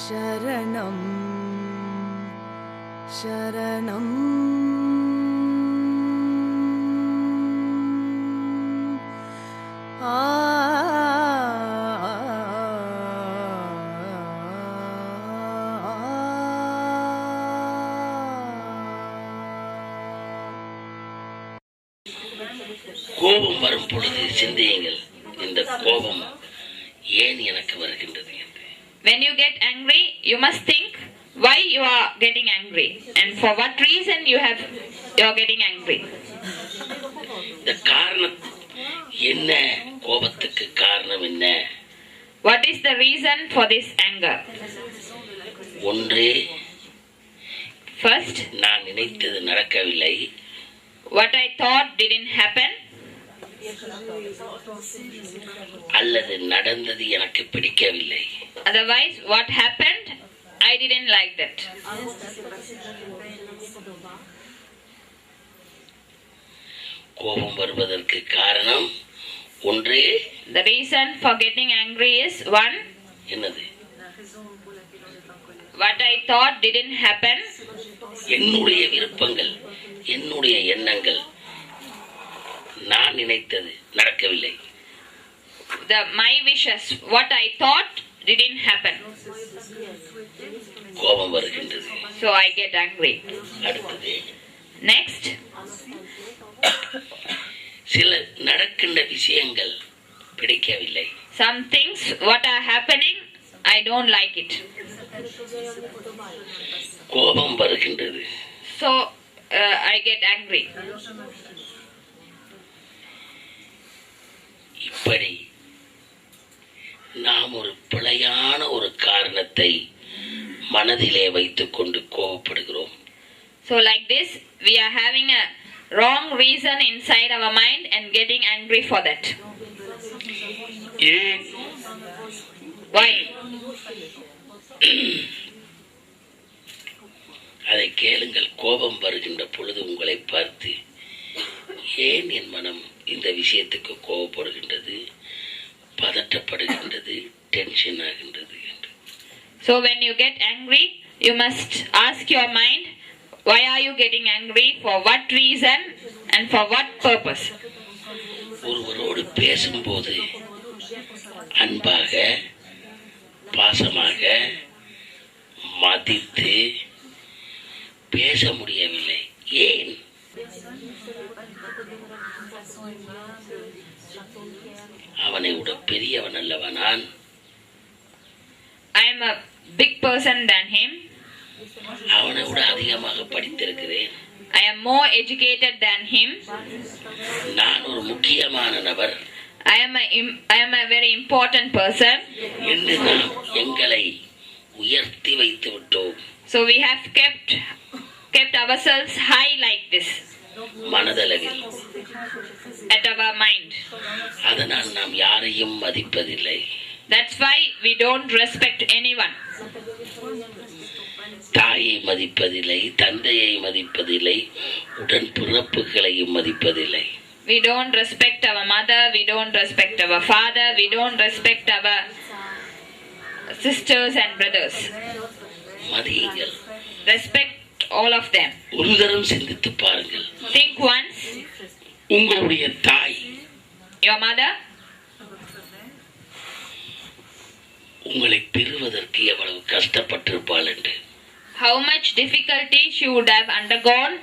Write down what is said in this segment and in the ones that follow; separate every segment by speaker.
Speaker 1: शरणं शरणं
Speaker 2: கோபம் வரும் பொழுது சிந்தியுங்கள், இந்த கோபம் ஏன் எனக்கு வருகின்றது என்று.
Speaker 3: When you get angry, you must think why you are getting angry and for what reason you are getting angry.
Speaker 2: இந்த காரணம் என்ன, கோபத்துக்கு காரணம் என்ன?
Speaker 3: What is the reason for this anger?
Speaker 2: ஒன்று,
Speaker 3: First,
Speaker 2: நான் நினைத்தது நடக்கவில்லை.
Speaker 3: what I thought didn't happen.
Speaker 2: அல்லது நடந்தது எனக்கு பிடிக்கவில்லை.
Speaker 3: Otherwise, what happened, I didn't like that.
Speaker 2: கோபம் வருவதற்கு காரணம் ஒன்று.
Speaker 3: The reason for getting angry is one,
Speaker 2: என்னது?
Speaker 3: what I thought didn't happen.
Speaker 2: என்னுடைய விருப்பங்கள், என்னுடைய எண்ணங்கள், நான் நினைத்தது நடக்கவில்லை.
Speaker 3: My wishes, what I thought didn't happen.
Speaker 2: கோபம் வருகின்றது.
Speaker 3: So I get angry.
Speaker 2: அடுத்தது,
Speaker 3: Next,
Speaker 2: சில நடக்கின்ற விஷயங்கள் பிடிக்கவில்லை.
Speaker 3: some things what are happening, I don't like it.
Speaker 2: கோபம் வருகின்றது.
Speaker 3: So I get angry.
Speaker 2: இப்படி நாம் ஒரு பிழையான ஒரு காரணத்தை மனதிலே வைத்துக்கொண்டு கோபப்படுகிறோம்.
Speaker 3: So like this, we are having a wrong reason inside our mind and getting angry for that.
Speaker 2: ஏன்?
Speaker 3: Why?
Speaker 2: அதை கேளுங்கள். கோபம் வருகின்ற பொழுது உங்களை பார்த்து, ஏன் என் மனம் இந்த விஷயத்துக்கு கோபப்படுகின்றது, பதட்டப்படுகின்றது, டென்ஷன் ஆகின்றது என்று.
Speaker 3: So when you get angry, you must ask your mind, why are you getting angry, for what reason and for what purpose?
Speaker 2: ஒருவரோடு பேசும்போது அன்பாக, பாசமாக, மதித்து பேச முடியவில்லை. ஏன்? அவனை விட பெரியவன் அல்லவா நான்?
Speaker 3: I am a big person than him.
Speaker 2: அவனை விட அதிகமாக படித்திருக்கிறேன்.
Speaker 3: I am more educated than him.
Speaker 2: நான் ஒரு முக்கியமான நபர்.
Speaker 3: I am a very important person.
Speaker 2: என்று நாம் எங்களை உயர்த்தி வைத்து விட்டோம்.
Speaker 3: So we have kept ourselves high like this.
Speaker 2: மனதளவில்.
Speaker 3: At our mind.
Speaker 2: அதனால் நாம் யாரையும் மதிப்பதில்லை.
Speaker 3: That's why we don't respect anyone.
Speaker 2: தாயை மதிப்பதில்லை, தந்தையை மதிப்பதில்லை, உடன் பிறப்புகளையும் மதிப்பதில்லை.
Speaker 3: We don't respect our mother, we don't respect our father, we don't respect our sisters and brothers.
Speaker 2: மதியுங்கள்.
Speaker 3: Respect all of them.
Speaker 2: ஒரு தரம் சிந்தித்து பாருங்கள்.
Speaker 3: Think once.
Speaker 2: உங்களுடைய தாய்,
Speaker 3: your mother,
Speaker 2: உங்களை பெறுவதற்கு எவ்வளவு கஷ்டப்பட்டிருப்பாள் என்று.
Speaker 3: how much difficulty she would have undergone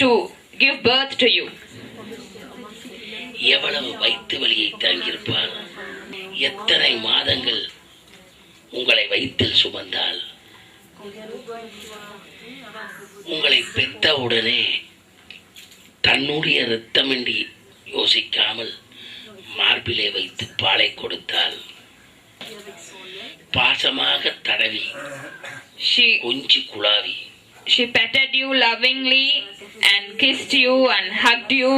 Speaker 3: to give birth to you.
Speaker 2: எவ்வளவு வயிற்று வலியை தாங்கியிருப்பாள். எத்தனை மாதங்கள் உங்களை வயிற்றில் சுமந்தால். உங்களை பெற்றவுடனே தன்னுடைய இரத்தமின்றி யோசிக்காமல் மார்பிலே வைத்து பாலை கொடுத்தால். பாசமாக தடவி கொஞ்சி குழாவி.
Speaker 3: She petted you lovingly and kissed you and hugged you.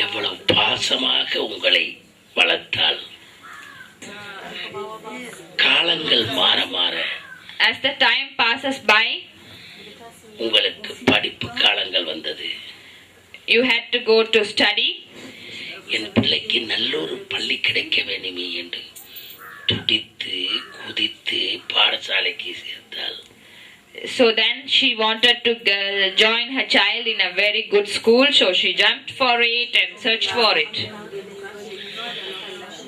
Speaker 2: எவ்வளவு பாசமாக உங்களை வளர்த்தால். காலங்கள் மாற மாற,
Speaker 3: as the time passes by,
Speaker 2: உங்களுக்கு படிப்பு காலங்கள் வந்தது.
Speaker 3: you had to go to study.
Speaker 2: என் பிள்ளைக்கு நல்ல ஒரு பள்ளி கிடைக்க வேண்டுமே என்று துடித்து குதித்து பாடசாலைக்கு சேர்த்தாள்.
Speaker 3: So then she wanted to join her child in a very good school, so she jumped for it and searched for it.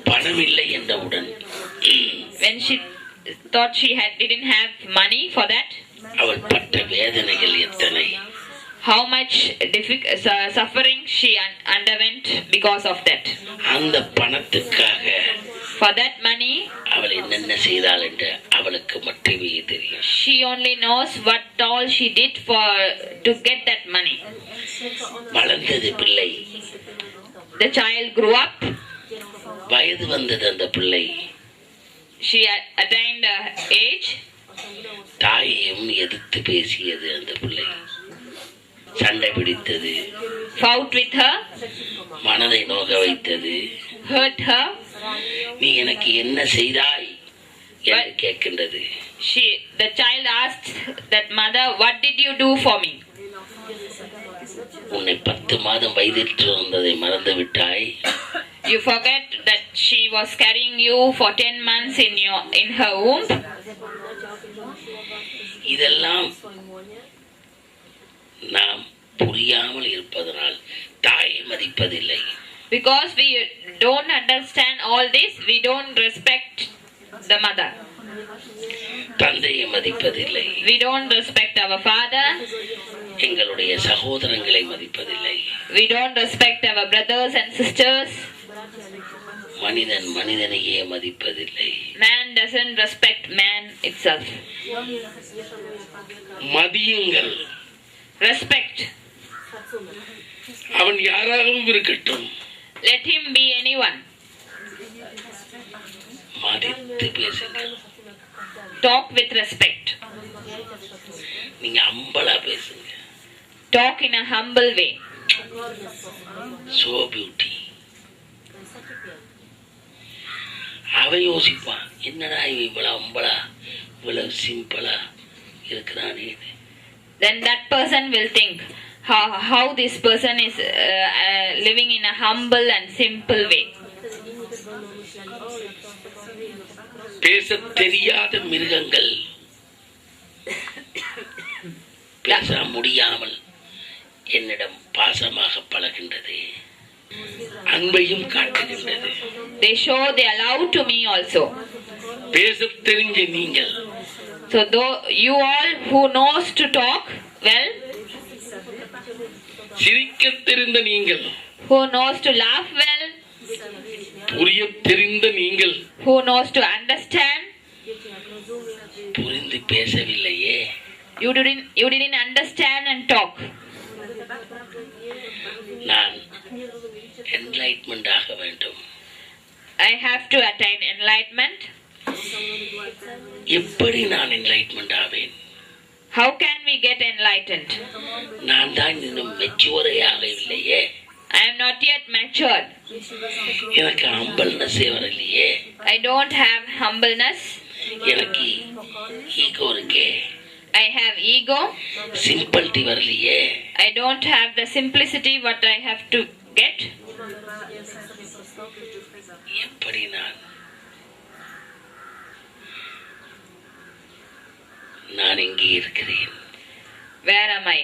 Speaker 2: பணம் இல்லை என்றவுடன்
Speaker 3: When she thought she didn't have money for that,
Speaker 2: அவள் பட்ட வேதனைகள் எத்தனை!
Speaker 3: how much suffering she underwent because of that.
Speaker 2: அந்த பணத்துக்காக
Speaker 3: For that money,
Speaker 2: அவள் என்னென்ன செய்தாள் என்று அவளுக்கு மட்டுமே தெரியும்.
Speaker 3: she only knows what all she did to get that money.
Speaker 2: வளர்ந்தது பிள்ளை.
Speaker 3: The child grew up.
Speaker 2: வயது வந்தது அந்த பிள்ளை.
Speaker 3: She attained age.
Speaker 2: தாயையும் எதிர்த்து பேசியது அந்த பிள்ளை. சண்டை பிடித்தது.
Speaker 3: Fought with her.
Speaker 2: மனதை நோக வைத்தது.
Speaker 3: Hurt her.
Speaker 2: நீ எனக்கு என்ன செய்தாய் என்று கேட்கின்றது.
Speaker 3: The child asked that mother, what did you do for me?
Speaker 2: உன்னை 10 மாதம் வயிற்றில் இருந்ததை மறந்து விட்டாய்.
Speaker 3: You forget that she was carrying you for 10 months in her womb.
Speaker 2: இதெல்லாம் நாம் புரியாமல் இருப்பதனால் தாயை மதிப்பதில்லை.
Speaker 3: Because we don't understand all this, we don't respect the mother.
Speaker 2: தந்தையை மதிப்பதில்லை.
Speaker 3: We don't respect our father.
Speaker 2: எங்களுடைய சகோதரங்களை மதிப்பதில்லை.
Speaker 3: We don't respect our brothers and sisters.
Speaker 2: மனிதன் மனிதனையே மதிப்பதில்லை.
Speaker 3: Man doesn't respect man itself.
Speaker 2: மதியுங்கள்.
Speaker 3: Respect.
Speaker 2: அவன் யாராகவும் இருக்கட்டும்.
Speaker 3: Let him be anyone.
Speaker 2: மதித்து பேசுங்கள்.
Speaker 3: Talk with respect.
Speaker 2: நீங்க அம்பலா பேசுங்க.
Speaker 3: Talk in a humble way.
Speaker 2: So beauty. அவன் யோசிப்பான், என்னடா இவ்வளவு அம்பலா இவ்வளவு சிம்பிளா இருக்கிறானே.
Speaker 3: Then that person will think how this person is living in a humble and simple way.
Speaker 2: பேச தெரியாத மிருகங்கள் பேச முடியாமல் என்னிடம் பாசமாக பழகின்றது, அன்பையும் காட்டுகின்றது.
Speaker 3: They show their love to me also.
Speaker 2: பேச தெரிஞ்ச நீங்கள்,
Speaker 3: so though you all who knows to talk well,
Speaker 2: சிரிக்க தெரிந்த நீங்கள்,
Speaker 3: who knows to laugh well,
Speaker 2: புரிய தெரிந்த நீங்கள்,
Speaker 3: who knows to understand,
Speaker 2: புரிந்து பேசவில்லையே.
Speaker 3: you didn't understand and talk.
Speaker 2: நான் என்லைட்மெண்ட் ஆக வேண்டும்.
Speaker 3: I have to attain enlightenment.
Speaker 2: எப்படி நான் என்லைட்மெண்ட் ஆவேன்?
Speaker 3: How can we get enlightened?
Speaker 2: நான் தான் இன்னும் மெச்சூரே ஆகவில்லையே.
Speaker 3: I am not yet matured.
Speaker 2: எனக்கு ஹம்பிள்னஸே வரலையே.
Speaker 3: I don't have humbleness.
Speaker 2: எனக்கு ஈகோ இருக்கே.
Speaker 3: I have ego.
Speaker 2: சிம்பிளிட்டி வரலையே.
Speaker 3: I don't have the simplicity what I have to get.
Speaker 2: எப்படி நான் இங்கே இருக்கிறேன்.
Speaker 3: Where am I?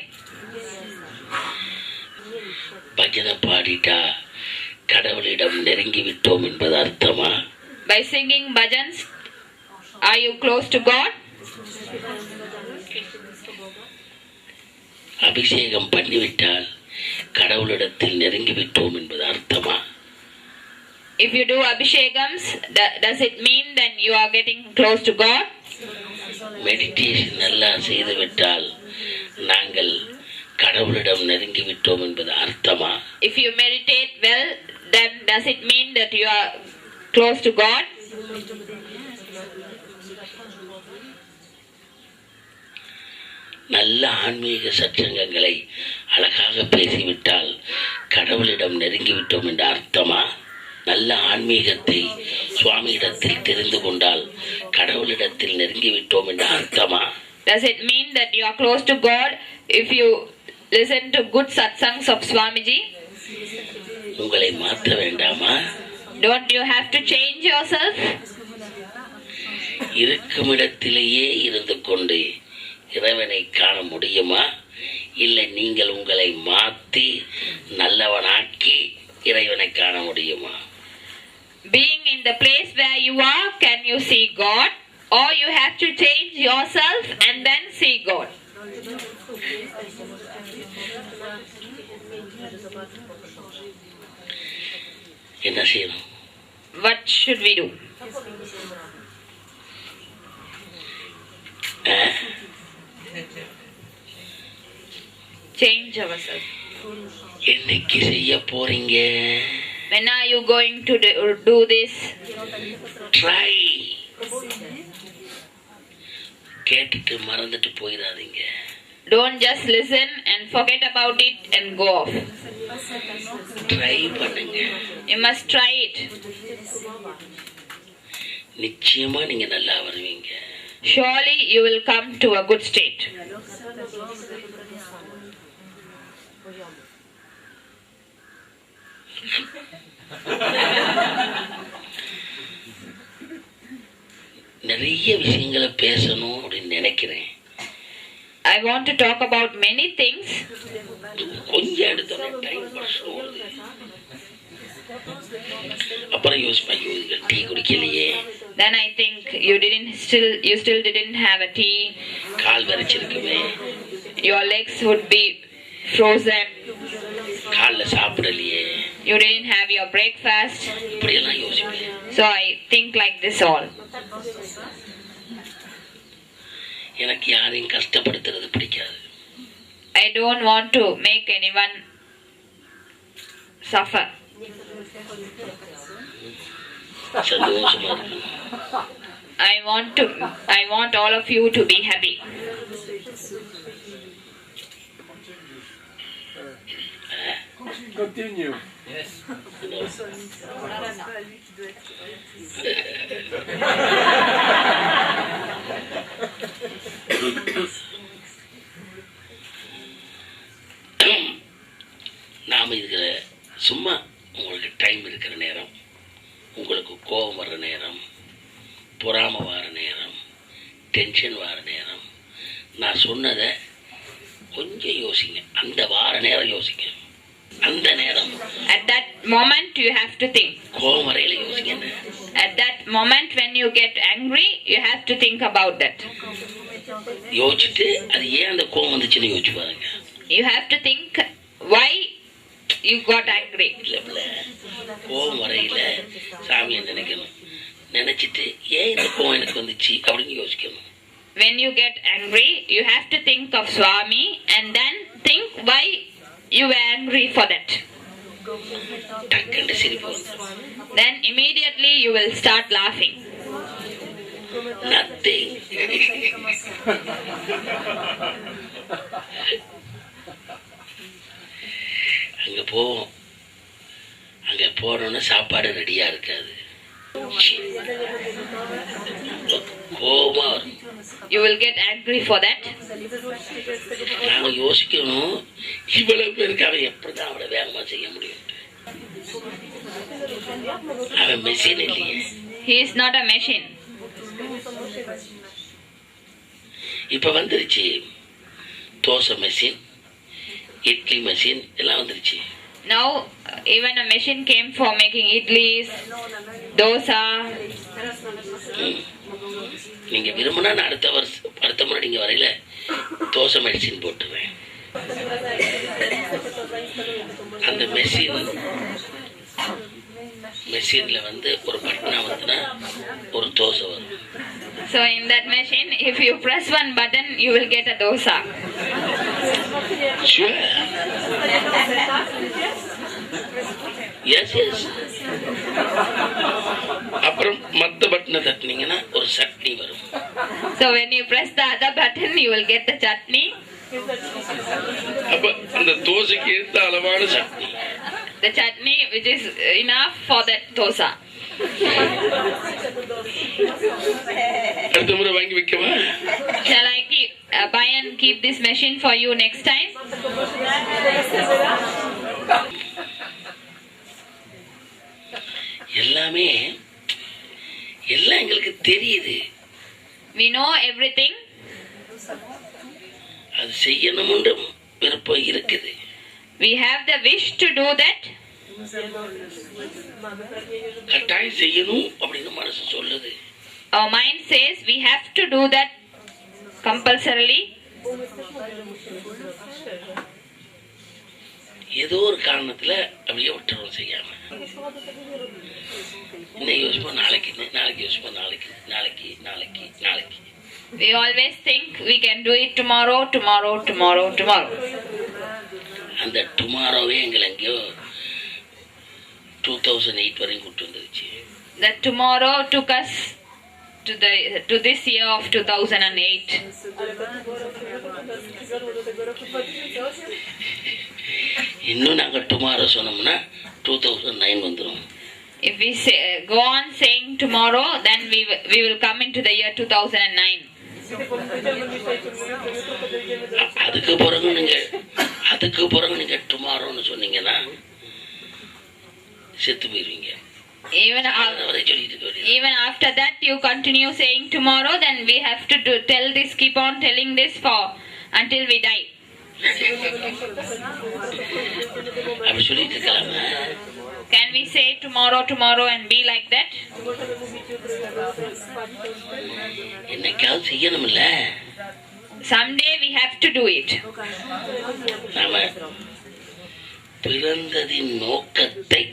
Speaker 2: பஜனை பாடிட்டா கடவுளிடம் நெருங்கி விட்டோம் என்பது அர்த்தமா?
Speaker 3: By singing bhajans, are you close to God?
Speaker 2: அபிஷேகம் பண்ணிவிட்டால் கடவுளிடத்தில் நெருங்கி விட்டோம் என்பது அர்த்தமா?
Speaker 3: If you do abhishekams, does it mean then you are getting close to God?
Speaker 2: Meditation நல்லா செய்துவிட்டால் நாங்கள் கடவுளிடம் நெருங்கி விட்டோம் என்பது அர்த்தமா?
Speaker 3: If you meditate well, then does it mean that you are close to God?
Speaker 2: நல்ல ஆன்மீக சத்சங்கங்களை அழகாக பேசிவிட்டால் கடவுளிடம் நெருங்கிவிட்டோம் என்ற அர்த்தமா? நல்ல ஆன்மீகத்தை சுவாமியிடத்தில் தெரிந்து கொண்டால் கடவுளிடத்தில் நெருங்கிவிட்டோம் என்ற அர்த்தமா?
Speaker 3: Does it mean that you are close to God if you listen to good satsangs of Swamiji?
Speaker 2: உங்களை மாற்ற வேண்டாமா?
Speaker 3: Don't you have to change yourself?
Speaker 2: இருக்கும் இடத்திலேயே இருந்து கொண்டு இறைவனை காண முடியுமா? இல்லை நீங்கள் உங்களை மாற்றி நல்லவனாக்கி இறைவனை காண முடியுமா?
Speaker 3: Being in the place where you are, can you see God? Or you have to change yourself and then see God?
Speaker 2: என்ன செய்யணும்?
Speaker 3: What should we do? Change ourselves.
Speaker 2: என்னைக்கு செய்ய போறீங்க?
Speaker 3: When are you going to do this?
Speaker 2: Try. கேட்டுட்டு மறந்துட்டு போயிடாதீங்க.
Speaker 3: Don't just listen and forget about it and go off.
Speaker 2: Try பண்ணுங்க.
Speaker 3: You must try it.
Speaker 2: நிச்சயமா நீங்க நல்லா வருவீங்க.
Speaker 3: Surely you will come to a good state.
Speaker 2: நிறைய விஷயங்களை பேசணும் அப்படின்னு நினைக்கிறேன்.
Speaker 3: I want to talk about many things.
Speaker 2: கொஞ்சம் எடுத்தோட டைம் பர்சன் அப்புறம் யோசிப்பேன், டீ குடிக்கலையே.
Speaker 3: Then I think you still didn't have a tea.
Speaker 2: கால் வரைச்சிருக்குமே.
Speaker 3: Your legs would be frozen.
Speaker 2: காலைல சாப்பிடலையே.
Speaker 3: You didn't have your breakfast.
Speaker 2: இப்படியெல்லாம் யோசிப்பேன்.
Speaker 3: So I think like this all.
Speaker 2: எனக்கு யாரையும் கஷ்டப்படுத்துறது பிடிக்காது.
Speaker 3: I don't want to make anyone suffer.
Speaker 2: சந்தோஷமா இருக்கணும்.
Speaker 3: I want all of you to be happy.
Speaker 1: Continue.
Speaker 4: Yes.
Speaker 2: நாம இதுல சும்மா உங்களுக்கு டைம் இருக்கிற நேரம், உங்களுக்கு கோபம் வர்ற நேரம், பொறாமை வர நேரம், டென்ஷன் வர நேரம், நான் சொன்னதை கொஞ்சம் யோசிங்க. அந்த வார நேரம் யோசிங்க. அந்த நேரம்
Speaker 3: At that moment you have to think.
Speaker 2: கோபம் வரையில யோசிங்க.
Speaker 3: At that moment when you get angry, you have to think about that.
Speaker 2: யோசிச்சுட்டு அது ஏன் அந்த கோபம் வந்துச்சுன்னு யோசிச்சு பாருங்க.
Speaker 3: You have to think why you got angry.
Speaker 2: கோபம் வரையில சாமியை நினைக்கணும். நினைச்சிட்டு ஏன் இந்த கோபம் எனக்கு வந்துச்சு அப்படின்னு யோசிக்கணும்.
Speaker 3: When you get angry, you have to think of Swami and then think why you were angry for that.
Speaker 2: டக்குன்னு சிரிப்பு வந்துடும்.
Speaker 3: Then immediately you will start laughing.
Speaker 2: Nothing. அங்க போவோம். அங்க போனோம்னா சாப்பாடு ரெடியா இருக்காது. கோபமா வரும்.
Speaker 3: You will get angry for that.
Speaker 2: நாங்க யோசிக்கணும், இவ்வளவு பேருக்கு அவன் எப்படிதான் அவளை வேகமா செய்ய முடியும். அவன் மெஷின் இல்லையே.
Speaker 3: He is not a machine.
Speaker 2: இப்ப வந்துருச்சு தோசை மெஷின், இட்லி மெஷின் எல்லாம் வந்துருச்சு.
Speaker 3: Now even a machine came for making idlis, dosa.
Speaker 2: நீங்க விரும்பினா நான் அடுத்த முறை நீங்க வரையில தோசை மெஷின் போட்டுருவேன். அந்த மெஷின்ல வந்து ஒரு பட்டனா வந்துன்னா ஒரு தோசை வரும்.
Speaker 3: So in that machine, if you press one button, you will get a dosa.
Speaker 2: Sure. Yes, yes. அப்புறம் மத்த பட்டனை தட்டினீங்கன்னா ஒரு சட்னி வரும்.
Speaker 3: So when you press the other button, you will get the chutney.
Speaker 2: அப்ப அந்த தோசைக்கு ஏத்த அளவான chutney.
Speaker 3: The chutney which is enough for that dosa.
Speaker 2: அடுத்த முறை வாங்கி வைக்கவா?
Speaker 3: Shall I buy and keep this machine for you next time?
Speaker 2: எல்லாம் எங்களுக்கு தெரியுது.
Speaker 3: We know everything.
Speaker 2: அது செய்யணும்னு விருப்பம் இருக்குது.
Speaker 3: We have the wish to do that.
Speaker 2: கட்டாயம் செய்யணும் அப்படின்னு மனசு சொல்லுது.
Speaker 3: Our mind says we have to do that compulsorily.
Speaker 2: ஏதோ ஒரு காரணத்துல அப்படியே விட்டுறோம் செய்யாம. இன்னைக்கு யோசிப்பா நாளைக்கு, நாளைக்கு யோசிப்பா நாளைக்கு, நாளைக்கு நாளைக்கு நாளைக்கு.
Speaker 3: We always think we can do it tomorrow, tomorrow, tomorrow, tomorrow.
Speaker 2: அந்த டுமாரோவே எங்களை எங்கேயோ 2008 வரையும் கூட்டு வந்துருச்சு.
Speaker 3: That tomorrow took us to this year of 2008.
Speaker 2: இன்னும் நாங்க டுமாரோ சொன்னோம்னா 2009 வந்துரும்.
Speaker 3: If we go on saying tomorrow, then we will come into the year 2009.
Speaker 2: அதுக்கு பிறகு நீங்க டுமாரோன்னு சொன்னீங்கன்னா செத்து போயிருவீங்க.
Speaker 3: Even after that you continue saying tomorrow, then we have to tell this, keep on telling this until we die.
Speaker 2: அப்படி சொல்லிட்டு இருக்கலாமா?
Speaker 3: Can we say tomorrow, tomorrow and be like that?
Speaker 2: என்னைக்காவது செய்யணும்ல.
Speaker 3: Someday we have to do it.
Speaker 2: நாம பிறந்ததின் நோக்கத்தை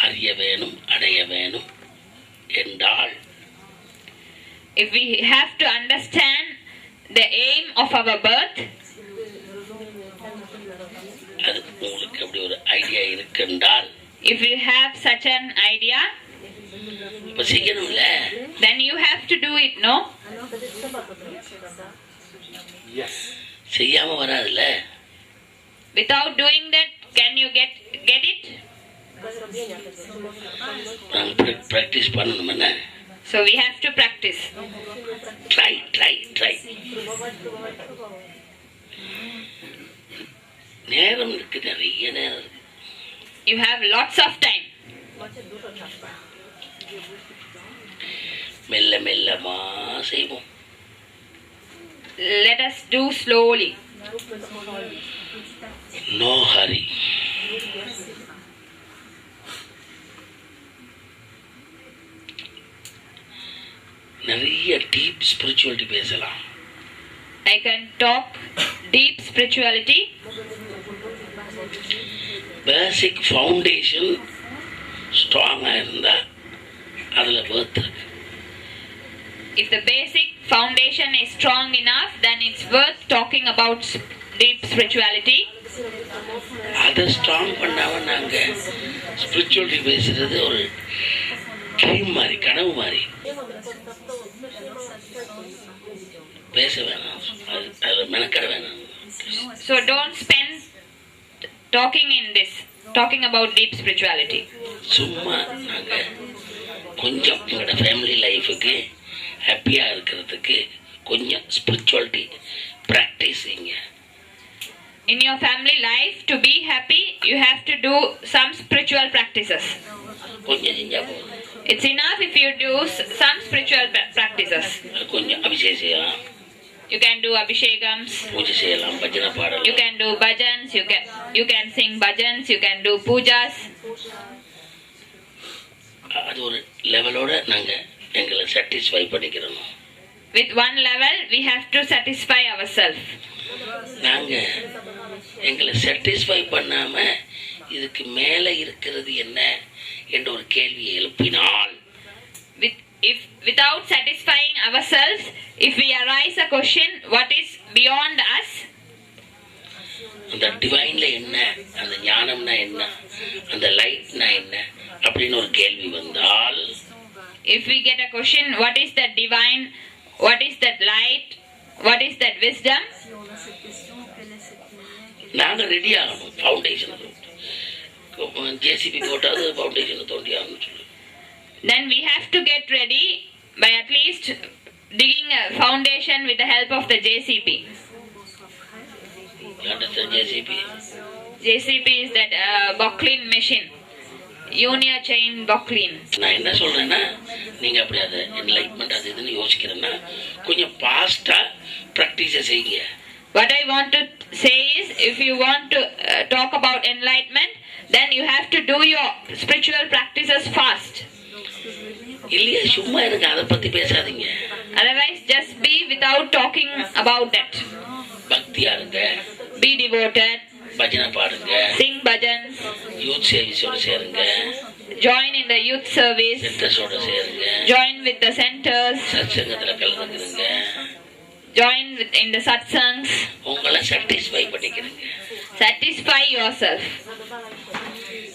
Speaker 2: அறிய வேணும், அடைய வேணும் என்றால்,
Speaker 3: if we have to understand the aim of our birth,
Speaker 2: அதுக்கு உங்களுக்கு அப்படி ஒரு idea இருக்குன்றால்,
Speaker 3: if you have such an idea,
Speaker 2: இப்ப செய்யணும்ல,
Speaker 3: then you have to do it, no?
Speaker 2: செய்யாம வராதுல்ல.
Speaker 3: Without doing that, can you get it?
Speaker 2: நாங்க practice பண்ணணும். என்ன?
Speaker 3: So we have to practice.
Speaker 2: Try. நேரம் இருக்கு, நிறைய நேரம் இருக்கு.
Speaker 3: You have lots of time.
Speaker 2: மெல்ல மெல்லமா செய்வோம்.
Speaker 3: Let us do slowly.
Speaker 2: No hurry. நிறைய டீப் ஸ்பிரிச்சுவாலிட்டி பேசலாம்.
Speaker 3: I can talk deep spirituality.
Speaker 2: Basic foundation ஸ்ட்ராங்கா இருந்தா அதுல worth இருக்கு.
Speaker 3: If the basic foundation is strong enough, then it's worth talking about deep spirituality.
Speaker 2: அதை strong பண்ணாம நாங்க spirituality பேசுறது ஒரு ட்ரீம் மாதிரி, கனவு மாதிரி. பேச வேணாம், அது மெனக்கட வேணாம்.
Speaker 3: So don't spend talking about deep spirituality.
Speaker 2: சும்மா நாங்க கொஞ்சம் எங்களோட ஃபேமிலி லைஃபுக்கு ஹாப்பியா இருக்கிறதுக்கு கொஞ்சம் spirituality பிராக்டிஸிங்க.
Speaker 3: In your family life, to be happy, you have to do some spiritual practices.
Speaker 2: கொஞ்சம் செஞ்சா போதும்.
Speaker 3: It's enough if you do some spiritual practices.
Speaker 2: கொஞ்சம் அபிஷேகம் செய்யலாம்.
Speaker 3: You can do abhishekams.
Speaker 2: பூஜை செய்யலாம், பஜனை பாடலாம்.
Speaker 3: You can do bhajans. You can sing bhajans. You can do pujas.
Speaker 2: அது ஒரு லெவலோட நாங்க எங்களை சாட்டிஸ்ஃபை பண்ணிக்கிறோம்.
Speaker 3: With one level, we have to satisfy ourselves.
Speaker 2: நாங்க எங்களை சாட்டிஸ்ஃபை பண்ணாம இதுக்கு மேல இருக்கிறது என்ன என்ற ஒரு கேள்வியை எழுப்பினால்,
Speaker 3: without satisfying ourselves, if we arise a question, what is beyond us?
Speaker 2: அந்த டிவைன்ல என்ன, அந்த ஞானம்னா என்ன, அந்த லைட்னா என்ன அப்படின்னு ஒரு கேள்வி வந்தால்,
Speaker 3: if we get a question, what is that divine, what is that light, what is that wisdom,
Speaker 2: நாங்க ரெடி ஆகணும். ஃபவுண்டேஷன் ஜேசிபி போட்டாது ஃபவுண்டேஷன் தோண்டி ஆகணும்னு சொல்லு.
Speaker 3: Then we have to get ready by at least digging a foundation with the help of the JCB.
Speaker 2: You understand JCB?
Speaker 3: JCB is that buckling machine. Union chain buckling.
Speaker 2: நான் என்ன சொல்றேன்னா, நீங்க அப்படி அதை enlightenment அது இதுன்னு யோசிக்க செய்யுங்க.
Speaker 3: What I want to say is, if you want to talk about enlightenment, then you have to do your spiritual practices fast.
Speaker 2: இல்லையா சும்மா எனக்கு அதை பத்தி பேசாதீங்க.
Speaker 3: Otherwise, just be without talking about that.
Speaker 2: பக்தியா இருங்க.
Speaker 3: Be devoted.
Speaker 2: பஜனை பாடுங்க.
Speaker 3: Sing bhajans.
Speaker 2: Youth சர்வீஸோட சேருங்க.
Speaker 3: Join in the youth service.
Speaker 2: சென்டர்ஸோட சேருங்க.
Speaker 3: Join with the centers.
Speaker 2: சத்சங்கத்துல கலந்துக்கிறங்க.
Speaker 3: Join in the satsangs.
Speaker 2: உங்களை சாட்டிஸ்ஃபை பண்ணிக்கிறங்க.
Speaker 3: Satisfy yourself.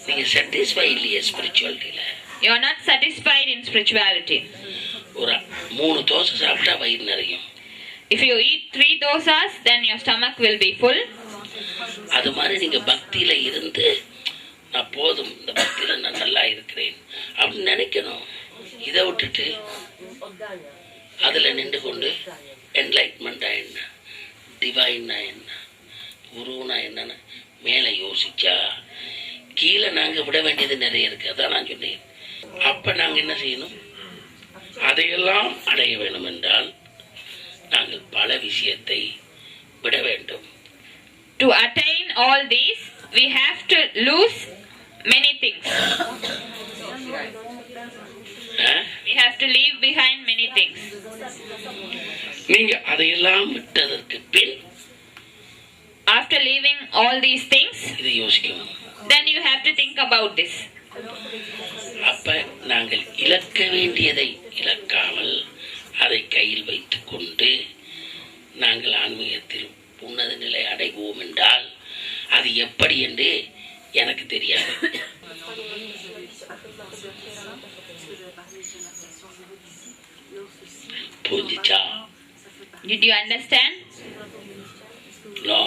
Speaker 2: நீங்க சாட்டிஸ்ஃபை இல்லையே ஸ்பிரிச்சுவாலிட்டியில.
Speaker 3: You are not satisfied in spirituality.
Speaker 2: ஒரு 3 தோசை சாப்பிட்டா வயிறு நிறையும்.
Speaker 3: If you eat 3 dosas, then your stomach will be full.
Speaker 2: அது மாதிரி நீங்க பக்தியில இருந்து நான் போதும், இந்த பக்தியில நான் நல்லா இருக்கிறேன் அப்படின்னு நினைக்கணும். இதை விட்டுட்டு அதுல நின்று கொண்டு என்லைட்மெண்டா என்ன, டிவைன்னா என்ன, குருனா என்னன்னு மேலே யோசிச்சா கீழே நாங்க விட வேண்டியது நிறைய இருக்கு. அதான் நான் சொன்னேன். அப்ப நாங்க என்ன செய்யணும்? அதையெல்லாம் அடைய வேண்டும் என்றால் நாங்கள் பல விஷயத்தை விட வேண்டும்.
Speaker 3: To attain all these, we have to lose many things. We have to leave behind many things.
Speaker 2: நீங்க அதையெல்லாம் விட்டதற்கு பின்,
Speaker 3: after leaving all these things,
Speaker 2: இதை யோசிக்கணும்.
Speaker 3: then you have to think about this.
Speaker 2: அப்ப நாங்கள் இழக்க வேண்டியதை இழக்காமல் அதை கையில் வைத்துக் கொண்டு நாங்கள் ஆன்மீகத்தில் உன்னத நிலை அடைவோம் என்றால் அது எப்படி என்று எனக்கு தெரியாது. புரிஞ்சுச்சா?
Speaker 3: Did you understand?
Speaker 2: No.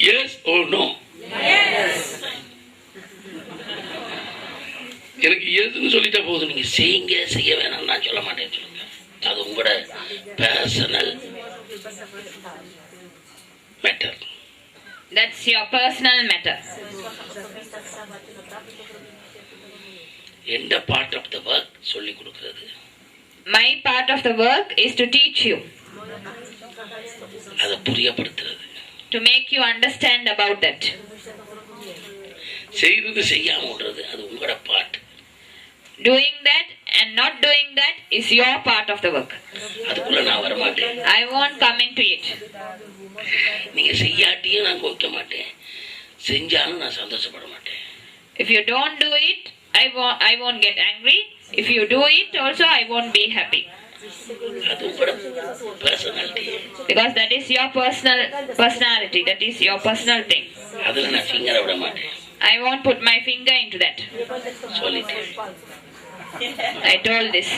Speaker 2: Yes or no?
Speaker 3: Yes.
Speaker 2: எனக்கு எதுன்னு சொல்லிட்டா போதும். நீங்க செய்யுங்க, செய்ய வேணாம் நான் சொல்ல மாட்டேன்னு சொல்லுங்க. அது உங்களோட personal matter.
Speaker 3: That's your personal matter.
Speaker 2: எந்த பார்ட் ஆஃப் த ஒர்க் சொல்லி கொடுக்கிறது?
Speaker 3: My part of the work is to teach you,
Speaker 2: அதை புரியப்படுத்துறது,
Speaker 3: to make you understand about that.
Speaker 2: செய்யறது செய்யாம விடுறது அது உங்களோட part.
Speaker 3: Doing that and not doing that is your part of the work.
Speaker 2: அதுக்குள்ள நான் வர மாட்டேன்.
Speaker 3: I won't come into it.
Speaker 2: நீங்க செய்யாட்டியும் நான் கோவிக்க மாட்டேன், செஞ்சாலும் நான் சந்தோஷப்பட மாட்டேன்.
Speaker 3: If you don't do it, I won't get angry. If you do it also, I won't be happy.
Speaker 2: அது உங்களோட personality.
Speaker 3: Because that is your personality. That is your personal thing.
Speaker 2: அதுல நான் ஃபிங்கரை விட மாட்டேன்.
Speaker 3: I won't put my finger into that.
Speaker 2: சொல்லிட்டேன்.
Speaker 3: I told this.